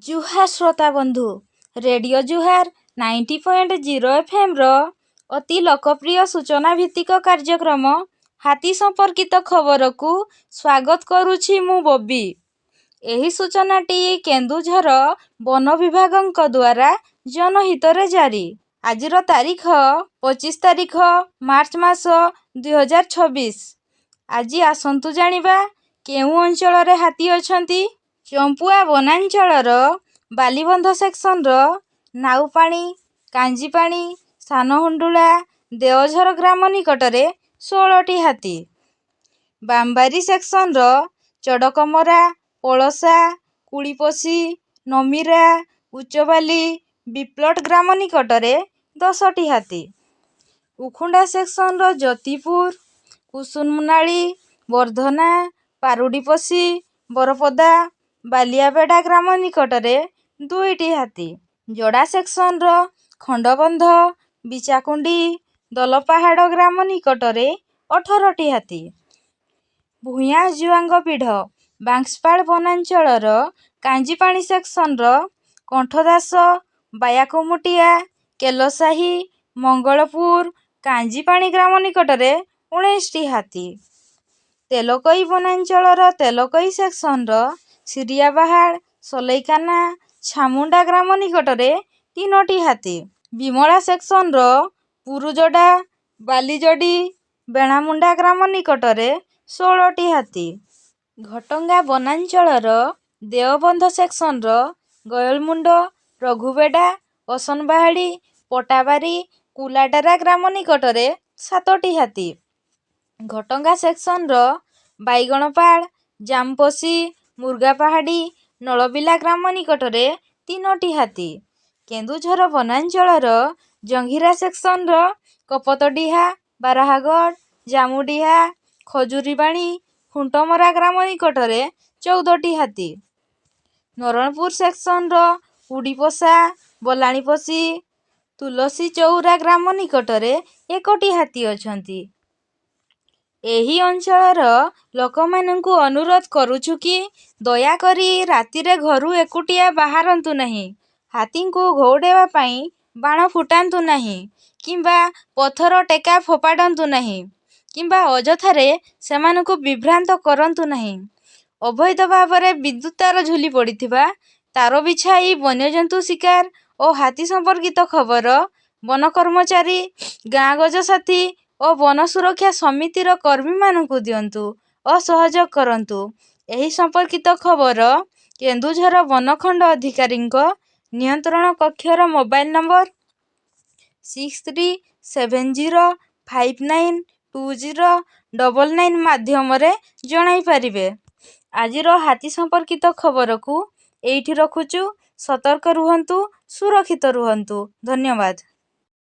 जुहार श्रोता बंधु रेडियो जुहार 90.0 FM रो अति लोकप्रिय सूचना भित्तिक कार्यक्रम हाथी संपर्कित खबर को स्वागत करुछि मु बब्बी। एही सूचनाटी केन्दुझर वन विभागक द्वारा जनहित रे जारी। आजिर तारीख 25 तारीख मार्च मास 2026। आज आसंतु जानिबा केउ अंचल रे हाथी अछंती। चंपुआ वनांचलर बालीबंध सेक्शन नाउपाणी कांजीपाणी सानहुंडुला देवझर ग्राम निकटरे 16टी हाथी। बांबारी सेक्शन चडकमरा पळसा कुड़ीपसी नमीरा उच्चबाली बिप्लट ग्राम निकटरे 10टी हाथी। उखुंडा सेक्शन ज्योतिपुर कुसुमनाली वर्धना पारुडीपसी बरपदा बालियाबेड़ा ग्राम निकटरे 2टी हाथी। जोड़ा सेक्शन खंडबंध बिचाकुंडी दलपाहाड़ ग्राम निकटरे 18टी हाथी। भूया जुआंग पीढ़ बांसपाड़ वनांचलर कांजीपाणी सेक्शन कंठदास बायाकुमुटिया केलसाही मंगलपुर कांजीपाणी ग्राम निकटरे 19टी हाथी। तेलकई वनांचलर तेलकई सेक्शन सिरियाबाहाड़ सलैकाना छामुंडा ग्राम निकटरे 3टी हाथी। बिमला सेक्शन पुरुजोड़ा बालीजोड़ी बेणामुंडा ग्राम निकटरे 16टी हाथी। घटंगा वनांचलर देवबंध सेक्शन गयलमुंड रघुबेड़ा असनबाहाड़ी पटाबारी कुलाडारा ग्राम निकटरे 7टी हाथी। घटंगा सेक्शन बाईगणपाड़ जामपसी मुर्गापाहाड़ी नलबिला ग्राम निकटरे 3टी हाथी। केन्दुझर वनांचलर जंघिरा सेक्शन कपतडीहा बाराहागढ़ जामुडीहा खजुरीबाणी खुंटमरा ग्राम निकटरे 14टी हाथी। नरणपुर सेक्शन उड़ीपोसा बलाणीपसी तुलसी चौरा ग्राम निकटरे 1टी हाथी अछंती। एही अंचलर लोकमानंकु अनुरोध करुछु कि दयाकरी रातिरे घरु एकुटिया बाहारंतु नहीं। हाथींकु घौडेवा पाई बाण फुटांतु नहीं किंबा पत्थर टेका फोपाडंतु नहीं किंबा अजथारे सेमानंकु विभ्रांत करंतु नहीं। अवैध भावरे विद्युत तार झुली पड़िथिबा तार बिछाई वन्यजंतु शिकार और हाथी संपर्कित खबर वन कर्मचारी गाँ गजसाथी और वन सुरक्षा समितिर कर्मी मानकु दियंतु और सहयोग करंतु। एही संपर्कित खबर केन्दुझर वनखंड अधिकारींक नियंत्रण कक्षर मोबाइल नंबर 6370592099 माध्यमरे जणाई पारिबे। आजिर हाथी संपर्कित खबर को एइठी रखुचु। सतर्क रुहंतु सुरक्षित रुहंतु। धन्यवाद।